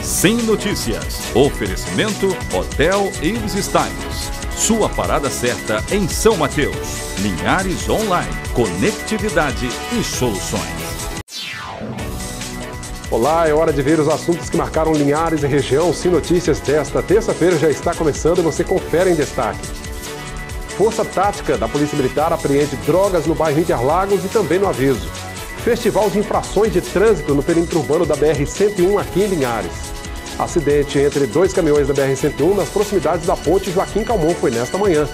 Sem Notícias. Oferecimento Hotel Ibis Styles. Sua parada certa em São Mateus. Linhares Online. Conectividade e soluções. Olá, é hora de ver os assuntos que marcaram Linhares e região. Sem Notícias desta terça-feira já está começando e você confere em destaque. Força Tática da Polícia Militar apreende drogas no bairro Interlagos e também no Aviso. Festival de infrações de trânsito no perímetro urbano da BR-101 aqui em Linhares. Acidente entre dois caminhões da BR-101 nas proximidades da ponte Joaquim Calmon foi nesta manhã.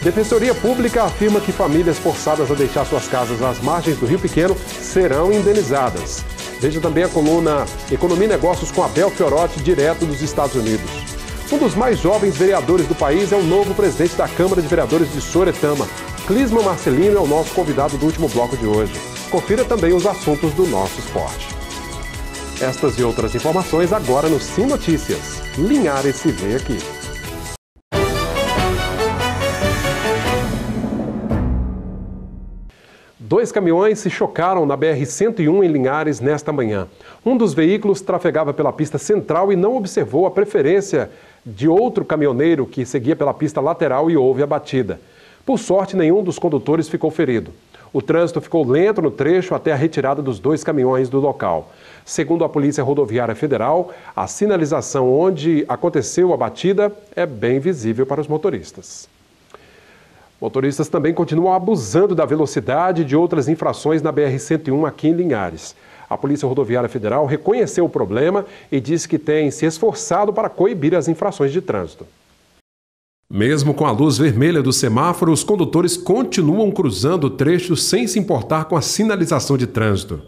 Defensoria Pública afirma que famílias forçadas a deixar suas casas às margens do Rio Pequeno serão indenizadas. Veja também a coluna Economia e Negócios com Abel Fiorotti, direto dos Estados Unidos. Um dos mais jovens vereadores do país é o novo presidente da Câmara de Vereadores de Soretama. Clisman Marcelino é o nosso convidado do último bloco de hoje. Confira também os assuntos do nosso esporte. Estas e outras informações agora no Sem Notícias. Linhares se vê aqui. Dois caminhões se chocaram na BR-101 em Linhares nesta manhã. Um dos veículos trafegava pela pista central e não observou a preferência de outro caminhoneiro que seguia pela pista lateral e houve a batida. Por sorte, nenhum dos condutores ficou ferido. O trânsito ficou lento no trecho até a retirada dos dois caminhões do local. Segundo a Polícia Rodoviária Federal, a sinalização onde aconteceu a batida é bem visível para os motoristas. Motoristas também continuam abusando da velocidade e de outras infrações na BR-101 aqui em Linhares. A Polícia Rodoviária Federal reconheceu o problema e disse que tem se esforçado para coibir as infrações de trânsito. Mesmo com a luz vermelha do semáforo, os condutores continuam cruzando o trecho sem se importar com a sinalização de trânsito.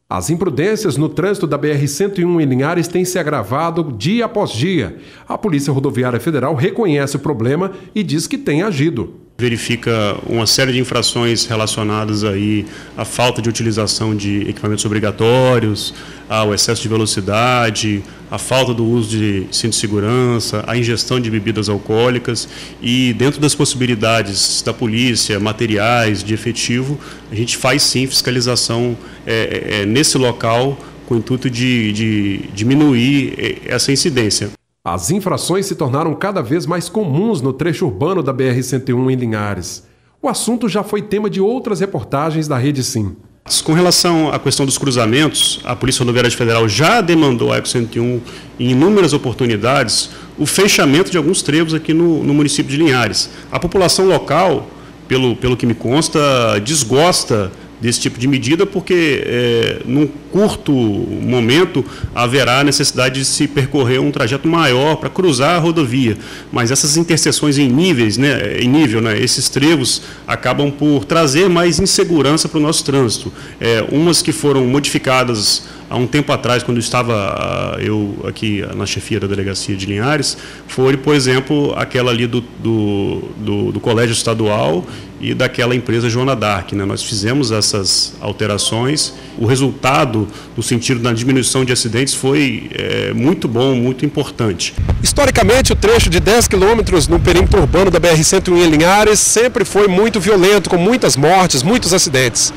As imprudências no trânsito da BR-101 em Linhares têm se agravado dia após dia. A Polícia Rodoviária Federal reconhece o problema e diz que tem agido. Verifica uma série de infrações relacionadas aí à falta de utilização de equipamentos obrigatórios, ao excesso de velocidade, à falta do uso de cinto de segurança, à ingestão de bebidas alcoólicas e dentro das possibilidades da polícia, materiais, de efetivo, a gente faz sim fiscalização nesse local com o intuito de diminuir essa incidência. As infrações se tornaram cada vez mais comuns no trecho urbano da BR-101 em Linhares. O assunto já foi tema de outras reportagens da Rede Sim. Com relação à questão dos cruzamentos, a Polícia Rodoviária Federal já demandou à ECO-101 em inúmeras oportunidades o fechamento de alguns trevos aqui no município de Linhares. A população local, pelo que me consta, desgosta desse tipo de medida porque num curto momento haverá necessidade de se percorrer um trajeto maior para cruzar a rodovia, mas essas interseções em nível, esses trevos acabam por trazer mais insegurança para o nosso trânsito. Umas que foram modificadas há um tempo atrás, quando estava eu aqui na chefia da delegacia de Linhares, foi, por exemplo, aquela ali do Colégio Estadual e daquela empresa Joana Dark. Nós fizemos essas alterações. O resultado, no sentido da diminuição de acidentes, foi muito bom, muito importante. Historicamente, o trecho de 10 quilômetros no perímetro urbano da BR-101 em Linhares sempre foi muito violento, com muitas mortes, muitos acidentes.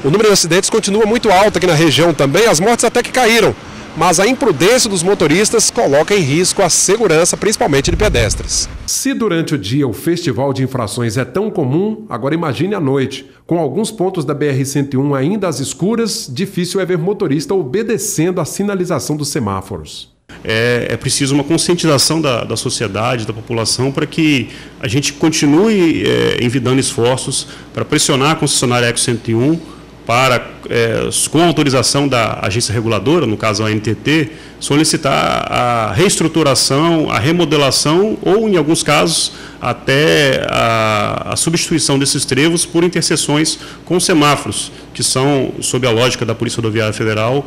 O número de acidentes continua muito alto aqui na região também, as mortes até que caíram, mas a imprudência dos motoristas coloca em risco a segurança, principalmente de pedestres. Se durante o dia o festival de infrações é tão comum, agora imagine à noite. Com alguns pontos da BR-101 ainda às escuras, difícil é ver motorista obedecendo à sinalização dos semáforos. É preciso uma conscientização da sociedade, da população, para que a gente continue envidando esforços para pressionar a concessionária ECO-101 para, com autorização da agência reguladora, no caso a ANTT, solicitar a reestruturação, a remodelação ou, em alguns casos, até a substituição desses trevos por interseções com semáforos, que são, sob a lógica da Polícia Rodoviária Federal,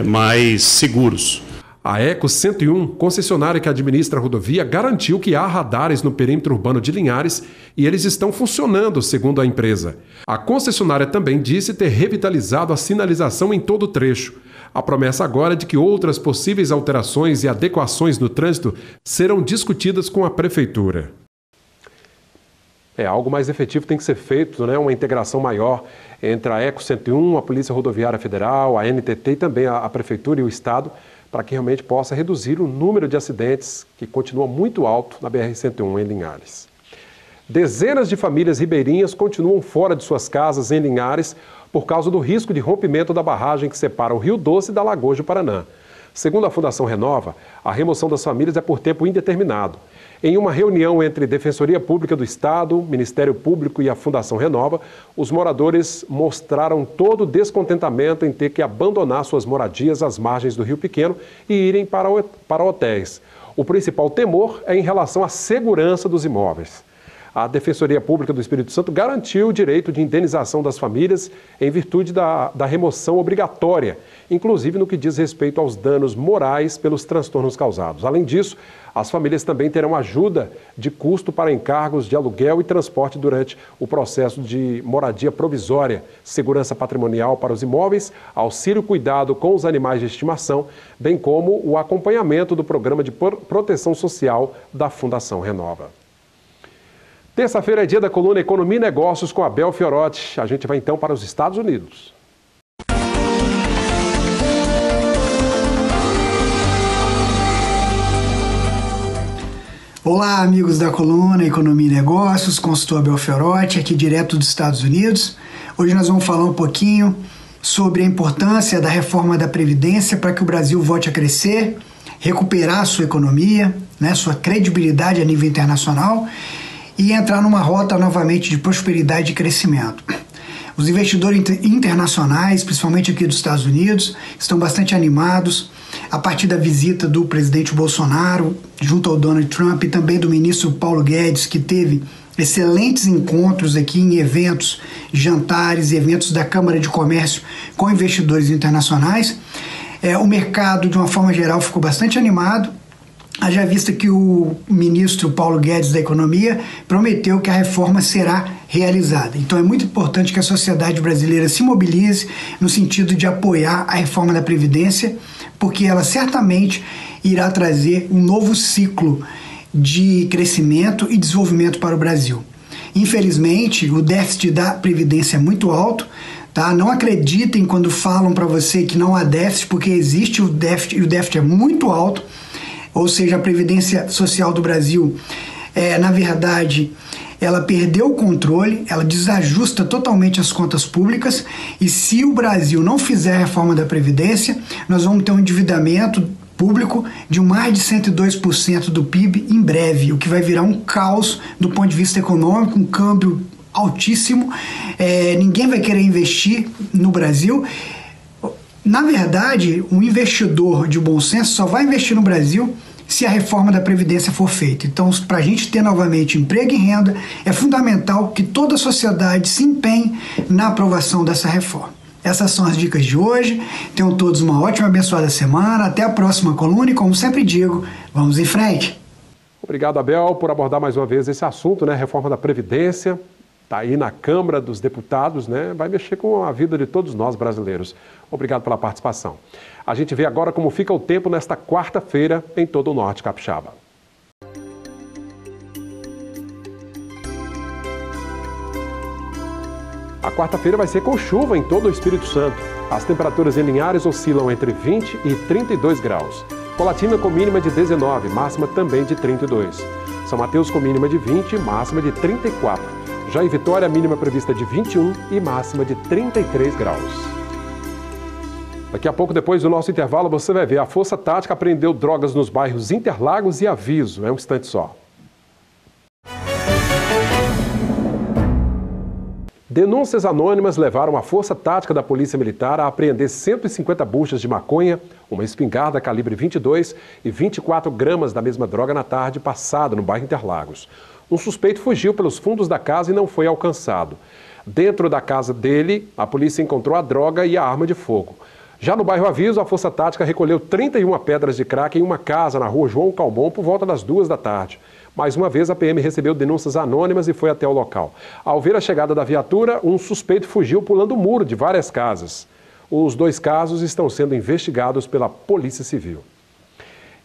mais seguros. A ECO-101, concessionária que administra a rodovia, garantiu que há radares no perímetro urbano de Linhares e eles estão funcionando, segundo a empresa. A concessionária também disse ter revitalizado a sinalização em todo o trecho. A promessa agora é de que outras possíveis alterações e adequações no trânsito serão discutidas com a Prefeitura. Algo mais efetivo tem que ser feito, né? Uma integração maior entre a ECO 101, a Polícia Rodoviária Federal, a NTT e também a Prefeitura e o Estado, para que realmente possa reduzir o número de acidentes que continua muito alto na BR-101 em Linhares. Dezenas de famílias ribeirinhas continuam fora de suas casas em Linhares por causa do risco de rompimento da barragem que separa o Rio Doce da Lagoa do Paraná. Segundo a Fundação Renova, a remoção das famílias é por tempo indeterminado. Em uma reunião entre Defensoria Pública do Estado, Ministério Público e a Fundação Renova, os moradores mostraram todo o descontentamento em ter que abandonar suas moradias às margens do Rio Pequeno e irem para hotéis. O principal temor é em relação à segurança dos imóveis. A Defensoria Pública do Espírito Santo garantiu o direito de indenização das famílias em virtude da remoção obrigatória, inclusive no que diz respeito aos danos morais pelos transtornos causados. Além disso, as famílias também terão ajuda de custo para encargos de aluguel e transporte durante o processo de moradia provisória, segurança patrimonial para os imóveis, auxílio cuidado com os animais de estimação, bem como o acompanhamento do Programa de Proteção Social da Fundação Renova. Terça-feira é dia da coluna Economia e Negócios com Abel Fiorotti. A gente vai então para os Estados Unidos. Olá, amigos da coluna Economia e Negócios, consultor Abel Fiorotti, aqui direto dos Estados Unidos. Hoje nós vamos falar um pouquinho sobre a importância da reforma da Previdência para que o Brasil volte a crescer, recuperar a sua economia, sua credibilidade a nível internacional e entrar numa rota novamente de prosperidade e crescimento. Os investidores internacionais, principalmente aqui dos Estados Unidos, estão bastante animados a partir da visita do presidente Bolsonaro junto ao Donald Trump e também do ministro Paulo Guedes, que teve excelentes encontros aqui em eventos, jantares e eventos da Câmara de Comércio com investidores internacionais. O mercado, de uma forma geral, ficou bastante animado. Haja vista que o ministro Paulo Guedes da Economia prometeu que a reforma será realizada. Então é muito importante que a sociedade brasileira se mobilize no sentido de apoiar a reforma da Previdência, porque ela certamente irá trazer um novo ciclo de crescimento e desenvolvimento para o Brasil. Infelizmente, o déficit da Previdência é muito alto. Não acreditem quando falam para você que não há déficit, porque existe o déficit e o déficit é muito alto. Ou seja, a Previdência Social do Brasil, na verdade, ela perdeu o controle, ela desajusta totalmente as contas públicas e se o Brasil não fizer a reforma da Previdência, nós vamos ter um endividamento público de mais de 102% do PIB em breve, o que vai virar um caos do ponto de vista econômico, um câmbio altíssimo, ninguém vai querer investir no Brasil. Na verdade, um investidor de bom senso só vai investir no Brasil se a reforma da Previdência for feita. Então, para a gente ter novamente emprego e renda, é fundamental que toda a sociedade se empenhe na aprovação dessa reforma. Essas são as dicas de hoje. Tenham todos uma ótima e abençoada semana. Até a próxima coluna e, como sempre digo, vamos em frente. Obrigado, Abel, por abordar mais uma vez esse assunto, reforma da Previdência. Está aí na Câmara dos Deputados, vai mexer com a vida de todos nós brasileiros. Obrigado pela participação. A gente vê agora como fica o tempo nesta quarta-feira em todo o Norte Capixaba. A quarta-feira vai ser com chuva em todo o Espírito Santo. As temperaturas em Linhares oscilam entre 20 e 32 graus. Colatina com mínima de 19, máxima também de 32. São Mateus com mínima de 20 e máxima de 34. Já em Vitória, a mínima prevista de 21 e máxima de 33 graus. Daqui a pouco, depois do nosso intervalo, você vai ver a Força Tática apreendeu drogas nos bairros Interlagos e Aviso. É um instante só. Denúncias anônimas levaram a Força Tática da Polícia Militar a apreender 150 buchas de maconha, uma espingarda calibre 22 e 24 gramas da mesma droga na tarde passada no bairro Interlagos. Um suspeito fugiu pelos fundos da casa e não foi alcançado. Dentro da casa dele, a polícia encontrou a droga e a arma de fogo. Já no bairro Aviso, a Força Tática recolheu 31 pedras de crack em uma casa na rua João Calmon por volta das 2 da tarde. Mais uma vez, a PM recebeu denúncias anônimas e foi até o local. Ao ver a chegada da viatura, um suspeito fugiu pulando o muro de várias casas. Os 2 casos estão sendo investigados pela Polícia Civil.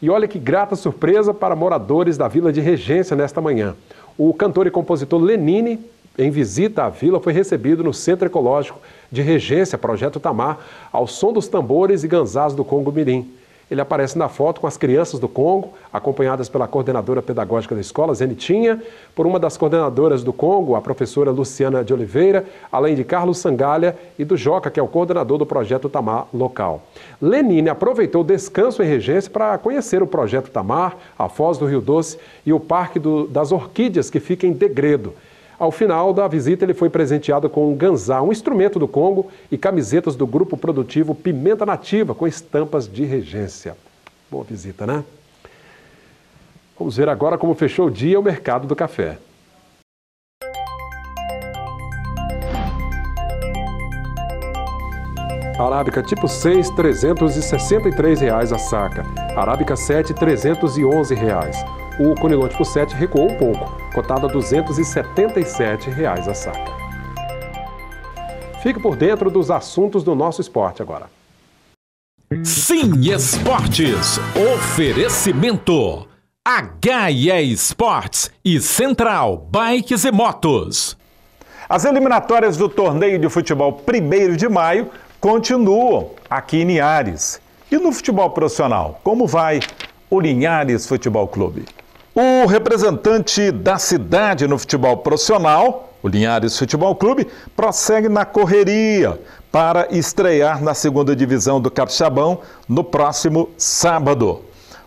E olha que grata surpresa para moradores da Vila de Regência nesta manhã. O cantor e compositor Lenine em visita à vila, foi recebido no Centro Ecológico de Regência, Projeto Tamar, ao som dos tambores e ganzás do Congo Mirim. Ele aparece na foto com as crianças do Congo, acompanhadas pela coordenadora pedagógica da escola, Zenitinha, por uma das coordenadoras do Congo, a professora Luciana de Oliveira, além de Carlos Sangalha e do Joca, que é o coordenador do Projeto Tamar local. Lenine aproveitou o descanso em Regência para conhecer o Projeto Tamar, a Foz do Rio Doce e o Parque das Orquídeas, que fica em Degredo. Ao final da visita, ele foi presenteado com um ganzá, um instrumento do Congo, e camisetas do grupo produtivo Pimenta Nativa, com estampas de Regência. Boa visita, né? Vamos ver agora como fechou o dia o mercado do café. Arábica tipo 6, R$ 363 a saca. Arábica 7, R$ 311. O Conilon tipo 7 recuou um pouco, cotado a R$ 277 a saca. Fique por dentro dos assuntos do nosso esporte agora. Sim Esportes. Oferecimento. HIE Esportes e Central Bikes e Motos. As eliminatórias do torneio de futebol 1º de maio continuam aqui em Linhares. E no futebol profissional, como vai o Linhares Futebol Clube? O representante da cidade no futebol profissional, o Linhares Futebol Clube, prossegue na correria para estrear na 2ª divisão do Capixabão no próximo sábado.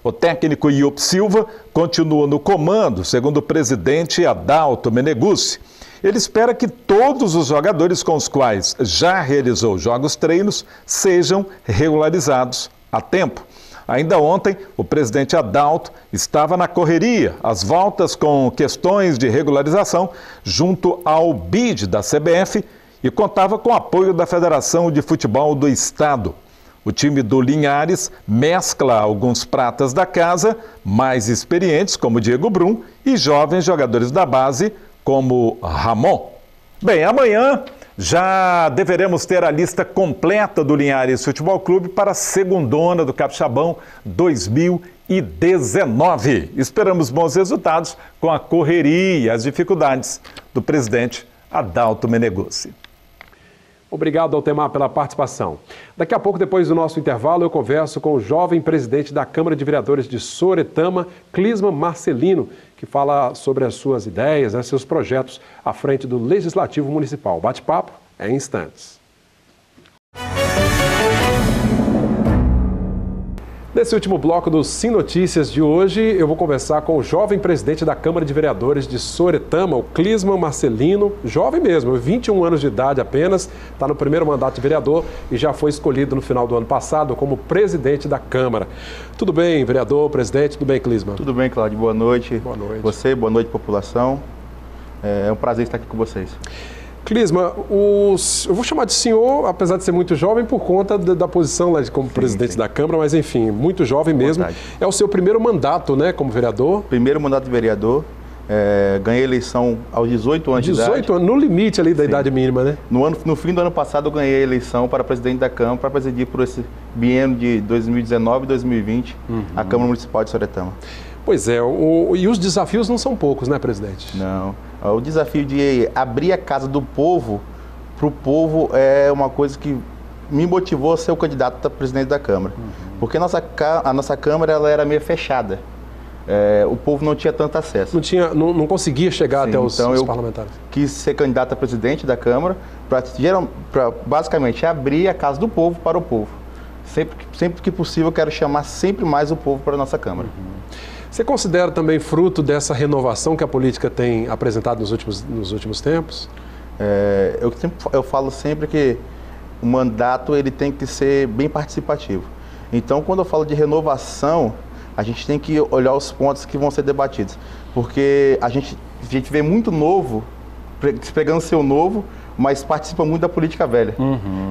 O técnico Iop Silva continua no comando, segundo o presidente Adalto Meneguzzi. Ele espera que todos os jogadores com os quais já realizou jogos treinos sejam regularizados a tempo. Ainda ontem, o presidente Adalto estava na correria, às voltas com questões de regularização, junto ao BID da CBF e contava com o apoio da Federação de Futebol do Estado. O time do Linhares mescla alguns pratas da casa, mais experientes, como Diego Brum, e jovens jogadores da base, como Ramon. Bem, amanhã já deveremos ter a lista completa do Linhares Futebol Clube para a segundona do Capixabão 2019. Esperamos bons resultados com a correria e as dificuldades do presidente Adalto Meneguzzi. Obrigado, Altemar, pela participação. Daqui a pouco, depois do nosso intervalo, eu converso com o jovem presidente da Câmara de Vereadores de Soretama, Clisman Marcelino, que fala sobre as suas ideias, seus projetos à frente do Legislativo Municipal. Bate-papo é em instantes. Nesse último bloco do Sim Notícias de hoje, eu vou conversar com o jovem presidente da Câmara de Vereadores de Soretama, o Clisman Marcelino, jovem mesmo, 21 anos de idade apenas, está no primeiro mandato de vereador e já foi escolhido no final do ano passado como presidente da Câmara. Tudo bem, vereador, presidente? Tudo bem, Clisman? Tudo bem, Cláudio. Boa noite. Boa noite. Você, boa noite, população. É um prazer estar aqui com vocês. Clisman, eu vou chamar de senhor, apesar de ser muito jovem, por conta da posição lá como presidente da Câmara, mas enfim, muito jovem mesmo. É o seu primeiro mandato, né, como vereador? Primeiro mandato de vereador, ganhei eleição aos 18 anos de idade. 18 anos, no limite ali da idade mínima, né? No fim do ano passado eu ganhei a eleição para presidente da Câmara, para presidir por esse biênio de 2019 e 2020, a Câmara Municipal de Soretama. Pois é, e os desafios não são poucos, né, presidente? Não. O desafio de abrir a casa do povo para o povo é uma coisa que me motivou a ser o candidato a presidente da Câmara. Porque a nossa Câmara ela era meio fechada. O povo não tinha tanto acesso. Não conseguia chegar até os parlamentares. Quis ser candidato a presidente da Câmara para basicamente abrir a casa do povo para o povo. Sempre que possível, eu quero chamar sempre mais o povo para a nossa Câmara. Você considera também fruto dessa renovação que a política tem apresentado nos últimos tempos? Eu falo sempre que o mandato ele tem que ser bem participativo. Então, quando eu falo de renovação, a gente tem que olhar os pontos que vão ser debatidos. Porque a gente vê muito novo, pregando ser o novo, mas participa muito da política velha.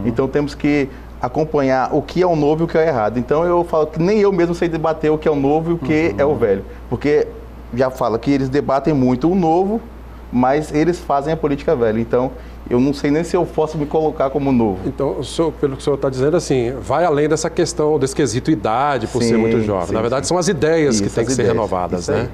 Então, temos que acompanhar o que é o novo e o que é errado. Então eu falo que nem eu mesmo sei debater o que é o novo e o que é o velho. Porque já fala que eles debatem muito o novo, mas eles fazem a política velha. Então eu não sei nem se eu posso me colocar como novo. Então, pelo que o senhor está dizendo, assim, vai além dessa questão, desse quesito idade por ser muito jovem. Na verdade, são as ideias que têm que ser renovadas, né?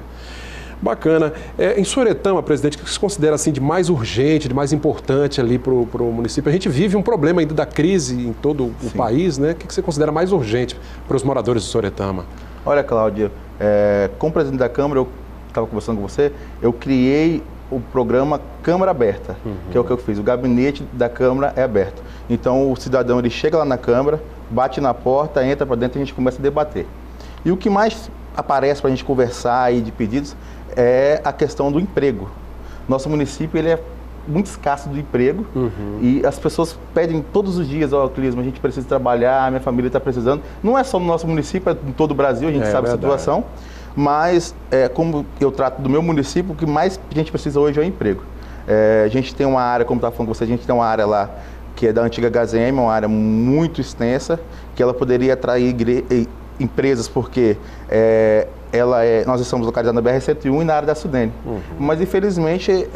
Bacana. Em Soretama, presidente, o que você considera assim, de mais urgente, de mais importante ali para o município? A gente vive um problema ainda da crise em todo o país, né? O que você considera mais urgente para os moradores de Soretama? Olha, Cláudia, como presidente da Câmara, eu estava conversando com você, eu criei o programa Câmara Aberta, que é o que eu fiz. O gabinete da Câmara é aberto. Então, o cidadão ele chega lá na Câmara, bate na porta, entra para dentro e a gente começa a debater. E o que mais aparece para a gente conversar aí de pedidos é a questão do emprego. Nosso município ele é muito escasso do emprego e as pessoas pedem todos os dias, Clisma, a gente precisa trabalhar, minha família está precisando. Não é só no nosso município, é em todo o Brasil, a gente sabe a situação, mas como eu trato do meu município, o que mais a gente precisa hoje é o emprego. A gente tem uma área, como estava falando com você, a gente tem uma área lá que é da antiga HZM, uma área muito extensa, que ela poderia atrair empresas, porque nós estamos localizados na BR-101 e na área da Sudene. Mas, infelizmente,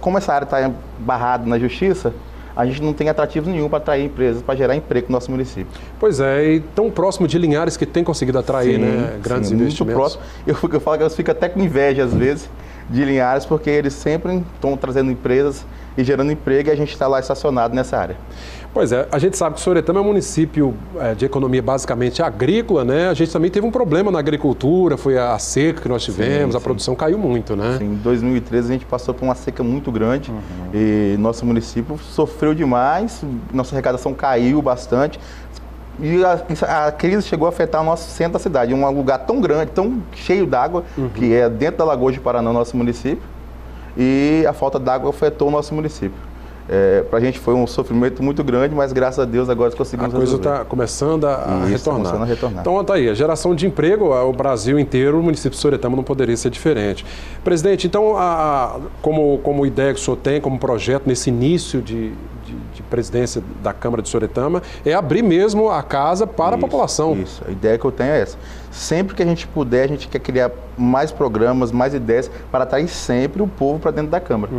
como essa área está barrada na Justiça, a gente não tem atrativo nenhum para atrair empresas, para gerar emprego no nosso município. Pois é, e tão próximo de Linhares que tem conseguido atrair grandes investimentos. Muito próximo. Eu falo que eles ficam até com inveja, às vezes, de Linhares, porque eles sempre estão trazendo empresas e gerando emprego e a gente está lá estacionado nessa área. Pois é, a gente sabe que Soretama é um município de economia basicamente agrícola, né? A gente também teve um problema na agricultura, foi a seca que nós tivemos, a produção caiu muito, né? Sim, em 2013 a gente passou por uma seca muito grande e nosso município sofreu demais, nossa arrecadação caiu bastante. E a crise chegou a afetar o nosso centro da cidade, um lugar tão grande, tão cheio d'água, que é dentro da Lagoa de Paraná, nosso município, e a falta d'água afetou o nosso município. Para a gente foi um sofrimento muito grande, mas graças a Deus agora conseguimos resolver. A coisa está começando a retornar. Então, tá aí, a geração de emprego, o Brasil inteiro, o município de Soretama não poderia ser diferente. Presidente, então, como ideia que o senhor tem, como projeto nesse início de presidência da Câmara de Soretama, é abrir mesmo a casa para a população. Isso, a ideia que eu tenho é essa. Sempre que a gente puder, a gente quer criar mais programas, mais ideias, para atrair sempre o povo para dentro da Câmara.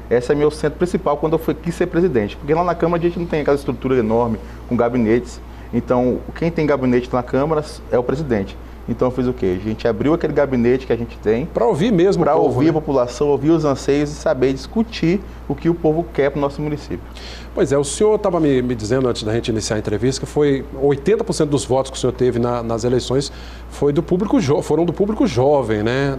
Esse é meu centro principal quando eu quis ser presidente, porque lá na Câmara a gente não tem aquela estrutura enorme, com gabinetes. Então, quem tem gabinete na Câmara é o presidente. Então eu fiz o quê? A gente abriu aquele gabinete que a gente tem. Para ouvir mesmo o povo. Para ouvir a população, ouvir os anseios e saber discutir o que o povo quer para o nosso município. Pois é, o senhor estava me dizendo antes da gente iniciar a entrevista que foi 80% dos votos que o senhor teve nas eleições foram do público jovem, né?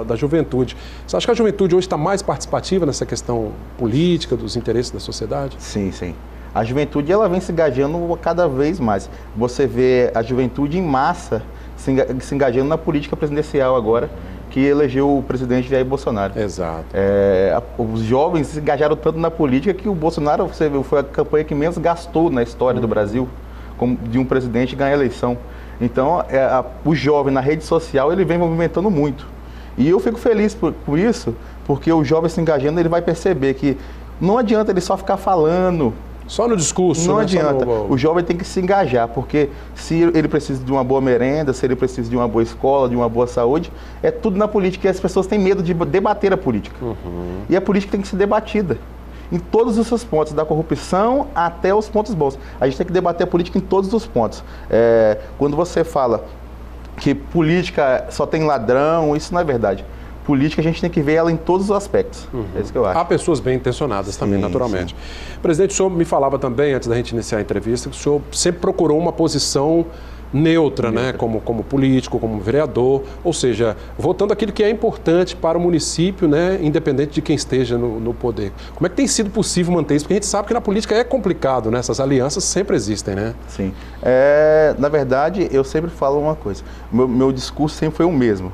Da juventude. Você acha que a juventude hoje está mais participativa nessa questão política, dos interesses da sociedade? Sim, sim. A juventude ela vem se engajando cada vez mais. Você vê a juventude em massa se engajando na política presidencial agora, que elegeu o presidente Jair Bolsonaro. Exato. Os jovens se engajaram tanto na política que o Bolsonaro foi a campanha que menos gastou na história do Brasil, de um presidente ganhar a eleição. Então, o jovem na rede social, ele vem movimentando muito. E eu fico feliz por isso, porque o jovem se engajando, ele vai perceber que não adianta ele só ficar falando. Só no discurso. Não adianta. O jovem tem que se engajar, porque se ele precisa de uma boa merenda, se ele precisa de uma boa escola, de uma boa saúde, é tudo na política e as pessoas têm medo de debater a política. E a política tem que ser debatida em todos os seus pontos, da corrupção até os pontos bons. A gente tem que debater a política em todos os pontos. Quando você fala que política só tem ladrão, isso não é verdade. Política a gente tem que ver ela em todos os aspectos. É isso que eu acho. Há pessoas bem intencionadas também, naturalmente. Sim. Presidente, o senhor me falava também, antes da gente iniciar a entrevista, que o senhor sempre procurou uma posição neutra, né? Como político, como vereador, ou seja, votando aquilo que é importante para o município, né? Independente de quem esteja no poder. Como é que tem sido possível manter isso? Porque a gente sabe que na política é complicado, né? Essas alianças sempre existem, né? Sim. Na verdade, eu sempre falo uma coisa. Meu discurso sempre foi o mesmo.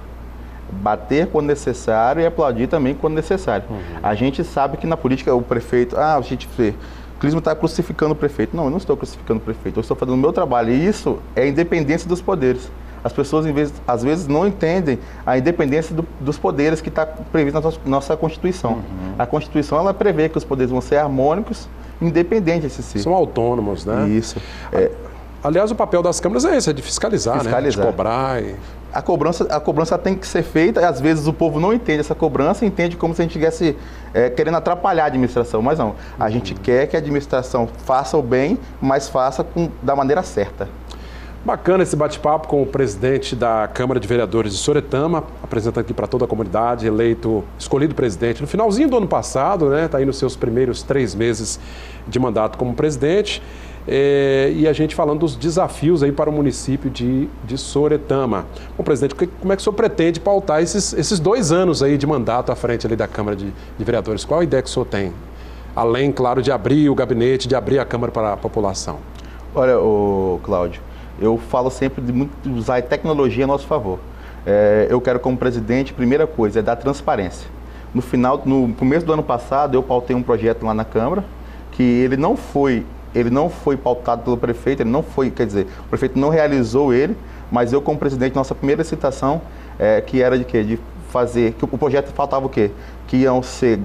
Bater quando necessário e aplaudir também quando necessário. A gente sabe que na política o prefeito... o Clisma está crucificando o prefeito. Não, eu não estou crucificando o prefeito, eu estou fazendo o meu trabalho. E isso é a independência dos poderes. As pessoas, às vezes, não entendem a independência dos poderes que está previsto na nossa Constituição. A Constituição, ela prevê que os poderes vão ser harmônicos, independentes de si. São autônomos, né? Isso. Aliás, o papel das câmaras é esse, é de fiscalizar, né? De cobrar A cobrança tem que ser feita, e às vezes o povo não entende essa cobrança, entende como se a gente estivesse querendo atrapalhar a administração, mas não. A gente quer que a administração faça o bem, mas faça da maneira certa. Bacana esse bate-papo com o presidente da Câmara de Vereadores de Soretama, apresentando aqui para toda a comunidade, escolhido presidente no finalzinho do ano passado, né? Está aí nos seus primeiros 3 meses de mandato como presidente. E a gente falando dos desafios aí para o município de Soretama. Bom, presidente, como é que o senhor pretende pautar esses 2 anos aí de mandato à frente ali da Câmara de Vereadores? Qual a ideia que o senhor tem? Além, claro, de abrir o gabinete, de abrir a Câmara para a população. Olha, Cláudio, eu falo sempre de usar a tecnologia a nosso favor. Eu quero, como presidente, primeira coisa, é dar transparência. No começo do ano passado, eu pautei um projeto lá na Câmara, que ele não foi pautado pelo prefeito, o prefeito não realizou ele, mas eu, como presidente, nossa primeira licitação, que era de quê? De fazer, que o projeto faltava o quê? Que ia ser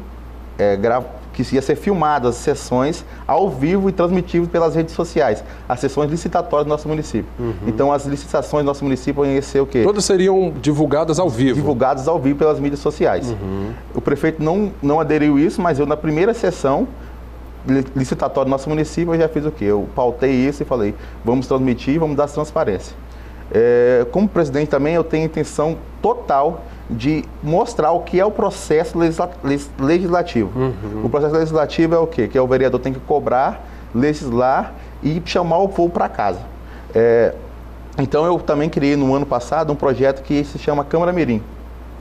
filmadas as sessões ao vivo e transmitidas pelas redes sociais, as sessões licitatórias do nosso município. Então, as licitações do nosso município iam ser o quê? Todas seriam divulgadas ao vivo? Divulgadas ao vivo pelas mídias sociais. O prefeito não aderiu a isso, mas eu, na primeira sessão licitatória do nosso município, eu já fiz o quê? Eu pautei isso e falei, vamos transmitir, vamos dar transparência. Como presidente também, eu tenho intenção total de mostrar o que é o processo legislativo. O processo legislativo é o quê? Que o vereador tem que cobrar, legislar e chamar o povo para casa. Então, eu também criei no ano passado um projeto que se chama Câmara Mirim.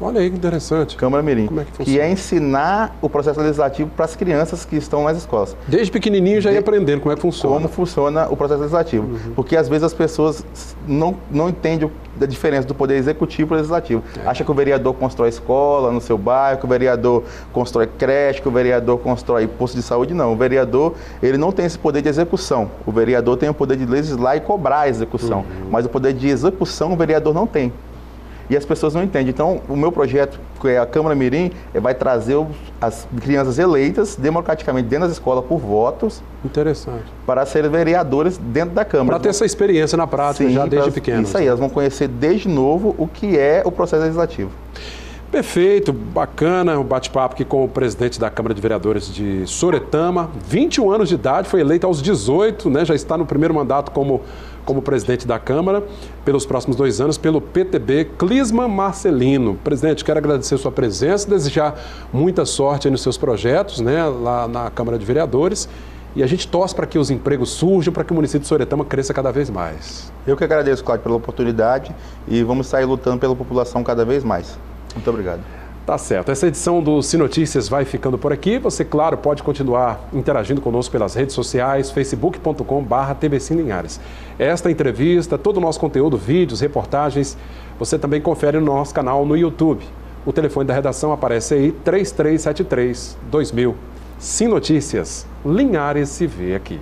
Olha aí que interessante. Câmara Mirim. Como é que funciona? Que é ensinar o processo legislativo para as crianças que estão nas escolas. Desde pequenininho já ia aprendendo como é que funciona. Como funciona o processo legislativo. Porque às vezes as pessoas não entendem a diferença do poder executivo para o legislativo. Acha que o vereador constrói escola no seu bairro, que o vereador constrói creche, que o vereador constrói posto de saúde. Não, o vereador ele não tem esse poder de execução. O vereador tem o poder de legislar e cobrar a execução. Mas o poder de execução o vereador não tem. E as pessoas não entendem. Então, o meu projeto, que é a Câmara Mirim, vai trazer as crianças eleitas democraticamente dentro das escolas por votos. Interessante. Para serem vereadores dentro da Câmara. Para ter essa experiência na prática, já desde pequeno. Isso aí, elas vão conhecer desde novo o que é o processo legislativo. Perfeito, bacana o bate-papo aqui com o presidente da Câmara de Vereadores de Soretama, 21 anos de idade, foi eleito aos 18, né, já está no primeiro mandato como presidente da Câmara, pelos próximos 2 anos, pelo PTB, Clisman Marcelino. Presidente, quero agradecer a sua presença, desejar muita sorte aí nos seus projetos, né, lá na Câmara de Vereadores, e a gente torce para que os empregos surjam, para que o município de Soretama cresça cada vez mais. Eu que agradeço, Cláudio, pela oportunidade e vamos sair lutando pela população cada vez mais. Muito obrigado. Tá certo. Essa edição do Se Notícias vai ficando por aqui. Você, claro, pode continuar interagindo conosco pelas redes sociais, facebook.com/TVC Linhares. Esta entrevista, todo o nosso conteúdo, vídeos, reportagens, você também confere no nosso canal no YouTube. O telefone da redação aparece aí, 3373-2000. Se Notícias, Linhares se vê aqui.